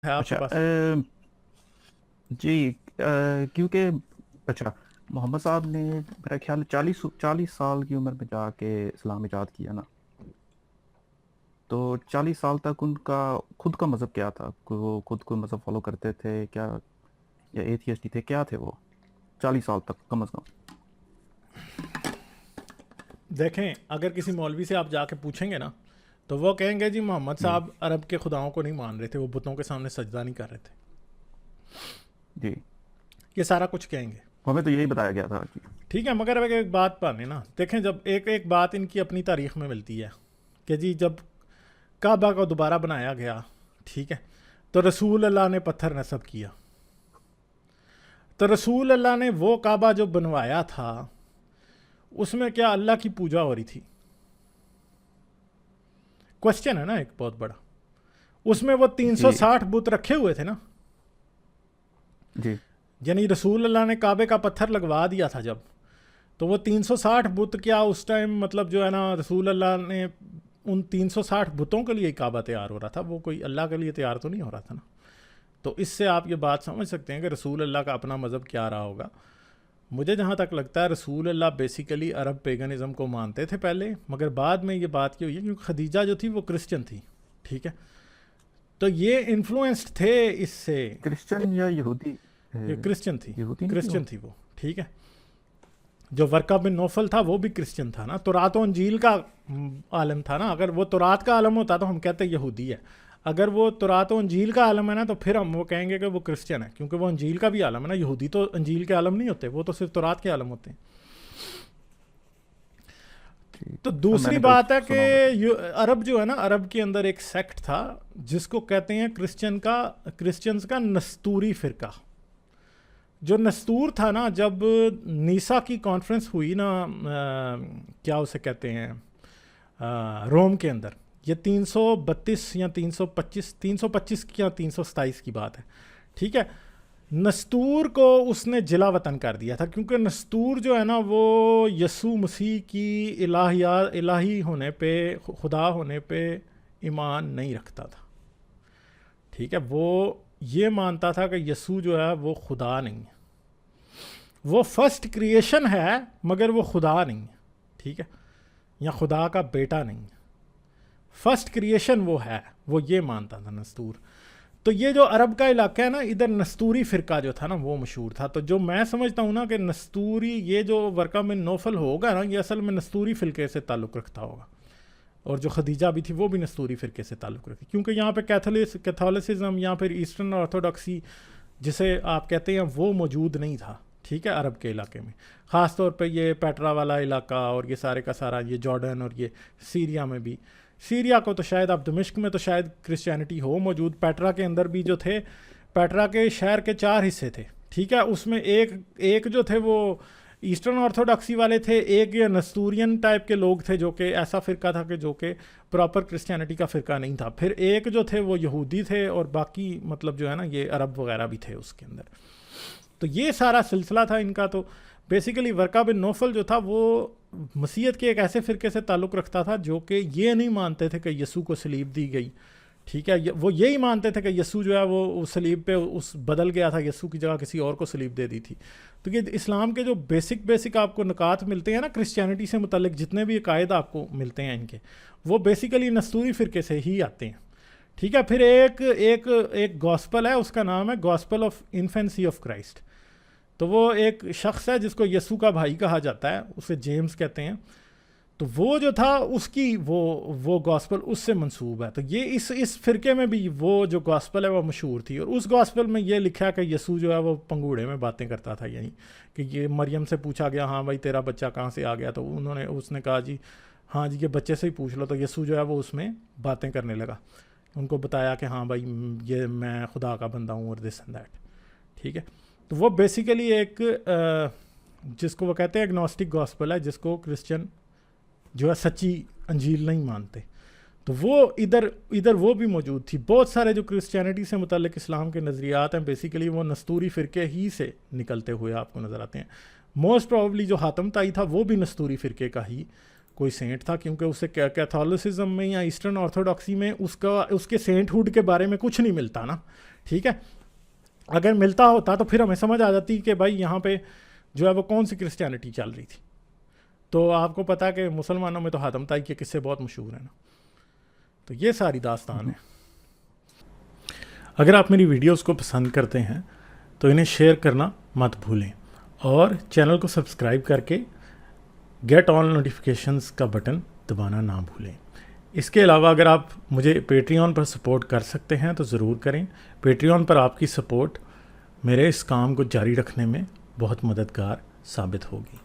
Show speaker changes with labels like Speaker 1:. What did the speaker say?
Speaker 1: ہے آپ کے
Speaker 2: اچھا
Speaker 1: پاس؟
Speaker 2: جی کیونکہ اچھا محمد صاحب نے میرا خیال 40 سال کی عمر میں جا کے اسلام ایجاد کیا نا، تو 40 سال تک ان کا خود کا مذہب کیا تھا؟ وہ خود کوئی مذہب فالو کرتے تھے کیا، یا ایتھیسٹ تھے، کیا تھے وہ 40 سال تک کم از کم؟
Speaker 1: دیکھیں اگر کسی مولوی سے آپ جا کے پوچھیں گے نا تو وہ کہیں گے جی محمد
Speaker 2: جی
Speaker 1: صاحب عرب کے خداؤں کو نہیں مان رہے تھے، وہ بتوں کے سامنے سجدہ نہیں کر رہے تھے،
Speaker 2: جی،
Speaker 1: یہ سارا کچھ کہیں گے.
Speaker 2: ہمیں تو یہی بتایا گیا تھا جی.
Speaker 1: ٹھیک ہے، مگر اگر ایک بات پانے نا، دیکھیں جب ایک بات ان کی اپنی تاریخ میں ملتی ہے کہ جی جب کعبہ کو دوبارہ بنایا گیا، ٹھیک ہے، تو رسول اللہ نے پتھر نصب کیا. تو رسول اللہ نے وہ کعبہ جو بنوایا تھا اس میں کیا اللہ کی پوجا ہو رہی تھی؟ کوشچن ہے نا ایک بہت بڑا. اس میں وہ
Speaker 2: جی
Speaker 1: 360 بت رکھے ہوئے تھے نا،
Speaker 2: جی
Speaker 1: یعنی رسول اللہ نے کعبے کا پتھر لگوا دیا تھا جب، تو وہ 360 بت کیا اس ٹائم مطلب جو ہے نا رسول اللہ نے ان 360 بتوں کے لیے کعبہ تیار ہو رہا تھا، وہ کوئی اللہ کے لیے تیار تو نہیں ہو رہا تھا نا. تو اس سے آپ یہ بات سمجھ سکتے ہیں کہ رسول اللہ کا اپنا مذہب کیا رہا ہوگا. مجھے جہاں تک لگتا ہے رسول اللہ بیسیکلی عرب پیگنزم کو مانتے تھے پہلے، مگر بعد میں یہ بات کی ہوئی ہے کیونکہ خدیجہ جو تھی وہ کرسچن تھی، ٹھیک ہے، تو یہ انفلوئنسڈ تھے اس سے.
Speaker 2: کرسچن یا یہودی؟
Speaker 1: یہ کرسچن تھی،
Speaker 2: یہودی نہیں تھی وہ؟
Speaker 1: کرسچن تھی وہ، ٹھیک ہے. جو ورقہ بن نوفل تھا وہ بھی کرسچن تھا نا، تورات و انجیل کا عالم تھا نا. اگر وہ تورات کا عالم ہوتا تو ہم کہتے یہودی ہے، اگر وہ تورات و انجیل کا عالم ہے نا تو پھر ہم وہ کہیں گے کہ وہ کرسچن ہے، کیونکہ وہ انجیل کا بھی عالم ہے نا. یہودی تو انجیل کے عالم نہیں ہوتے، وہ تو صرف تورات کے عالم ہوتے ہیں.
Speaker 2: ٹھیک،
Speaker 1: تو
Speaker 2: اب میں
Speaker 1: دوسری
Speaker 2: نے
Speaker 1: بات ہے
Speaker 2: غلط
Speaker 1: کہ
Speaker 2: سنا ہوگا.
Speaker 1: عرب جو ہے نا، عرب کے اندر ایک سیکٹ تھا جس کو کہتے ہیں کرسچنز کا نستوری فرقہ. جو نستور تھا نا، جب نیسا کی کانفرنس ہوئی نا، کیا اسے کہتے ہیں، روم کے اندر، یہ 332 یا 325 یا 327 کی بات ہے، ٹھیک ہے. نستور کو اس نے جلا وطن کر دیا تھا کیونکہ نستور جو ہے نا وہ یسوع مسیح کی الہی ہونے پہ، خدا ہونے پہ ایمان نہیں رکھتا تھا، ٹھیک ہے. وہ یہ مانتا تھا کہ یسوع جو ہے وہ خدا نہیں ہے، وہ فرسٹ کریشن ہے مگر وہ خدا نہیں ہے، ٹھیک ہے، یا خدا کا بیٹا نہیں ہے. فرسٹ کریشن وہ ہے، وہ یہ مانتا تھا نستور. تو یہ جو عرب کا علاقہ ہے نا، ادھر نستوری فرقہ جو تھا نا وہ مشہور تھا. تو جو میں سمجھتا ہوں نا کہ نستوری، یہ جو ورقہ بن نوفل ہوگا نا، یہ اصل میں نستوری فرقے سے تعلق رکھتا ہوگا، اور جو خدیجہ بھی تھی وہ بھی نستوری فرقے سے تعلق رکھتی، کیونکہ یہاں پہ کیتھولسزم یا پھر ایسٹرن آرتھوڈاکسی جسے آپ کہتے ہیں وہ موجود نہیں تھا، ٹھیک ہے، عرب کے علاقے میں. خاص طور پہ یہ پیٹرا والا علاقہ اور یہ سارے کا سارا، یہ جارڈن اور یہ سیریا میں بھی. سیریا کو تو شاید اب دمشق میں تو شاید کرسچینٹی ہو موجود. پیٹرا کے اندر بھی جو تھے، پیٹرا کے شہر کے 4 حصے تھے، ٹھیک ہے. اس میں ایک جو تھے وہ ایسٹرن آرتھوڈاکسی والے تھے، ایک یہ نستورین ٹائپ کے لوگ تھے جو کہ ایسا فرقہ تھا کہ جو کہ پراپر کرسچینٹی کا فرقہ نہیں تھا. پھر ایک جو تھے وہ یہودی تھے، اور باقی مطلب جو ہے نا یہ عرب وغیرہ بھی تھے اس کے اندر. تو یہ سارا سلسلہ تھا ان کا. تو بیسیکلی ورقہ بن نوفل جو تھا وہ مسیحیت کے ایک ایسے فرقے سے تعلق رکھتا تھا جو کہ یہ نہیں مانتے تھے کہ یسوع کو صلیب دی گئی، ٹھیک ہے. وہ یہی مانتے تھے کہ یسوع جو ہے وہ صلیب پہ بدل گیا تھا، یسوع کی جگہ کسی اور کو صلیب دے دی تھی. تو یہ اسلام کے جو بیسک آپ کو نکات ملتے ہیں نا کرسچینٹی سے متعلق، جتنے بھی عقائد آپ کو ملتے ہیں ان کے، وہ بیسیکلی نستوری فرقے سے ہی آتے ہیں، ٹھیک ہے. پھر ایک گاسپل ہے، اس کا نام ہے gospel of infancy of Christ. تو وہ ایک شخص ہے جس کو یسوع کا بھائی کہا جاتا ہے، اسے جیمز کہتے ہیں. تو وہ جو تھا اس کی وہ گاسپل اس سے منسوب ہے. تو یہ اس فرقے میں بھی وہ جو گاسپل ہے وہ مشہور تھی، اور اس گاسپل میں یہ لکھا ہے کہ یسوع جو ہے وہ پنگوڑے میں باتیں کرتا تھا. یعنی کہ یہ مریم سے پوچھا گیا، ہاں بھائی تیرا بچہ کہاں سے آ گیا، تو اس نے کہا جی ہاں جی یہ بچے سے ہی پوچھ لو. تو یسوع جو ہے وہ اس میں باتیں کرنے لگا، ان کو بتایا کہ ہاں بھائی یہ میں خدا کا بندہ ہوں اور دس اینڈ دیٹ، ٹھیک ہے. تو وہ بیسیکلی ایک جس کو وہ کہتے ہیں ایگنوسٹک گاسپل ہے، جس کو کرسچن جو ہے سچی انجیل نہیں مانتے. تو وہ ادھر وہ بھی موجود تھی. بہت سارے جو کرسچینٹی سے متعلق اسلام کے نظریات ہیں بیسیکلی وہ نستوری فرقے ہی سے نکلتے ہوئے آپ کو نظر آتے ہیں. موسٹ پروبلی جو حاتم طائی تھا وہ بھی نستوری فرقے کا ہی کوئی سینٹ تھا، کیونکہ اسے کیتھولسزم میں یا ایسٹرن آرتھوڈاکسی میں اس کے سینٹ ہوڈ کے بارے میں کچھ نہیں ملتا نا، ٹھیک ہے. اگر ملتا ہوتا تو پھر ہمیں سمجھ آ جاتی کہ بھائی یہاں پہ جو ہے وہ کون سی کرسچینٹی چل رہی تھی. تو آپ کو پتا کہ مسلمانوں میں تو حاتم طائی کے قصے بہت مشہور ہیں نا. تو یہ ساری داستان ہے. اگر آپ میری ویڈیوز کو پسند کرتے ہیں تو انہیں شیئر کرنا مت بھولیں، اور چینل کو سبسکرائب کر کے گیٹ آل نوٹیفیکیشنز کا بٹن دبانا نہ بھولیں. اس کے علاوہ اگر آپ مجھے پیٹریون پر سپورٹ کر سکتے ہیں تو ضرور کریں. پیٹریون پر آپ کی سپورٹ میرے اس کام کو جاری رکھنے میں بہت مددگار ثابت ہوگی.